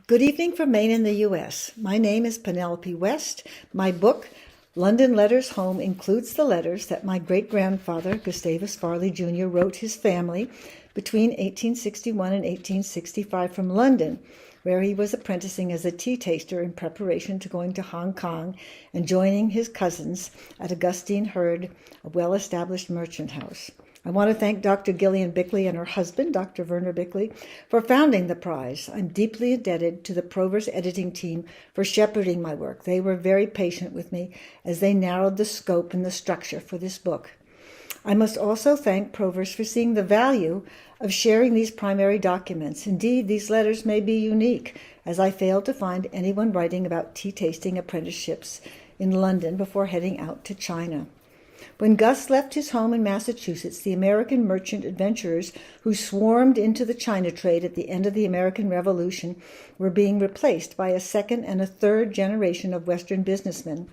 Good evening from Maine in the U.S. My name is Penelope West. My book, London Letters Home, includes the letters that my great-grandfather, Gustavus Farley Jr., wrote his family between 1861 and 1865 from London, where he was apprenticing as a tea taster in preparation to going to Hong Kong and joining his cousins at Augustine Herd, a well-established merchant house. I want to thank Dr. Gillian Bickley and her husband, Dr. Werner Bickley, for founding the prize. I'm deeply indebted to the Proverse editing team for shepherding my work. They were very patient with me as they narrowed the scope and the structure for this book. I must also thank Proverse for seeing the value of sharing these primary documents. Indeed, these letters may be unique, as I failed to find anyone writing about tea tasting apprenticeships in London before heading out to China. When Gus left his home in Massachusetts, the American merchant adventurers who swarmed into the China trade at the end of the American Revolution were being replaced by a second and a third generation of Western businessmen.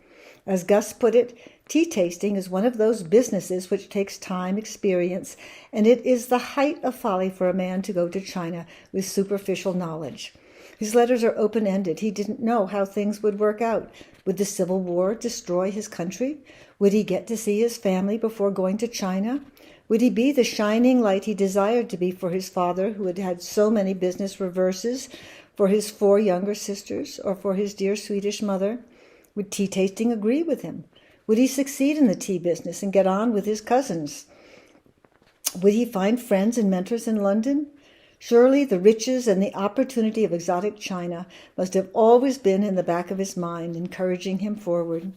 As Gus put it, tea tasting is one of those businesses which takes time, experience, and it is the height of folly for a man to go to China with superficial knowledge. His letters are open-ended. He didn't know how things would work out. Would the Civil War destroy his country? Would he get to see his family before going to China? Would he be the shining light he desired to be for his father, who had had so many business reverses, for his 4 younger sisters, or for his dear Swedish mother? Would tea tasting agree with him? Would he succeed in the tea business and get on with his cousins? Would he find friends and mentors in London? Surely the riches and the opportunity of exotic China must have always been in the back of his mind, encouraging him forward.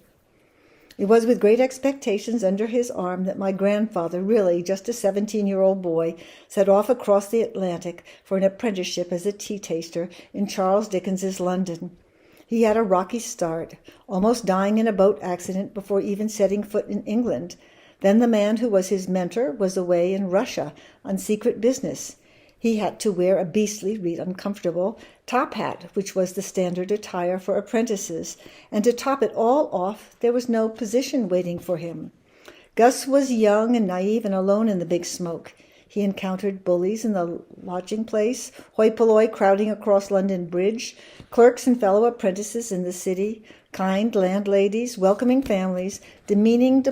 It was with great expectations under his arm that my grandfather, really just a 17-year-old boy, set off across the Atlantic for an apprenticeship as a tea taster in Charles Dickens's London. He had a rocky start, almost dying in a boat accident before even setting foot in England. Then the man who was his mentor was away in Russia on secret business. He had to wear a beastly, uncomfortable top hat, which was the standard attire for apprentices, and to top it all off, there was no position waiting for him. Gus was young and naive and alone in the big smoke. He encountered bullies in the lodging place, hoi polloi crowding across London Bridge, clerks and fellow apprentices in the city, kind landladies, welcoming families, demeaning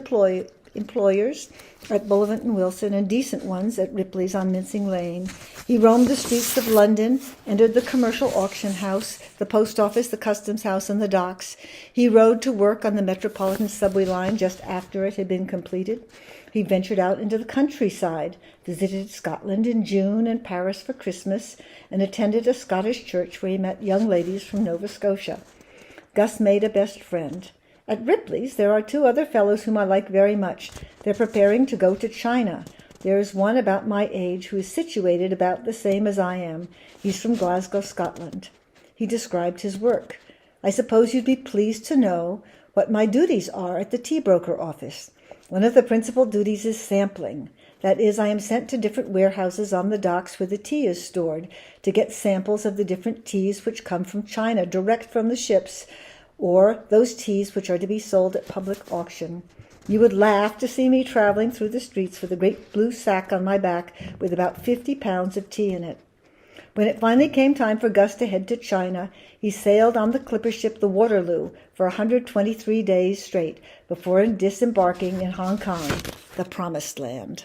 employers at Bullivant and Wilson, and decent ones at Ripley's on Mincing Lane. He roamed the streets of London, entered the commercial auction house, the post office, the customs house, and the docks. He rode to work on the Metropolitan subway line just after it had been completed. He ventured out into the countryside, visited Scotland in June and Paris for Christmas, and attended a Scottish church where he met young ladies from Nova Scotia. Gus made a best friend. At Ripley's, there are 2 other fellows whom I like very much. They're preparing to go to China. There is one about my age who is situated about the same as I am. He's from Glasgow, Scotland. He described his work. I suppose you'd be pleased to know what my duties are at the tea broker office. One of the principal duties is sampling. That is, I am sent to different warehouses on the docks where the tea is stored to get samples of the different teas which come from China direct from the ships, or those teas which are to be sold at public auction. You would laugh to see me traveling through the streets with a great blue sack on my back with about 50 pounds of tea in it. When it finally came time for Gus to head to China, he sailed on the clipper ship the Waterloo for 123 days straight before disembarking in Hong Kong, the promised land.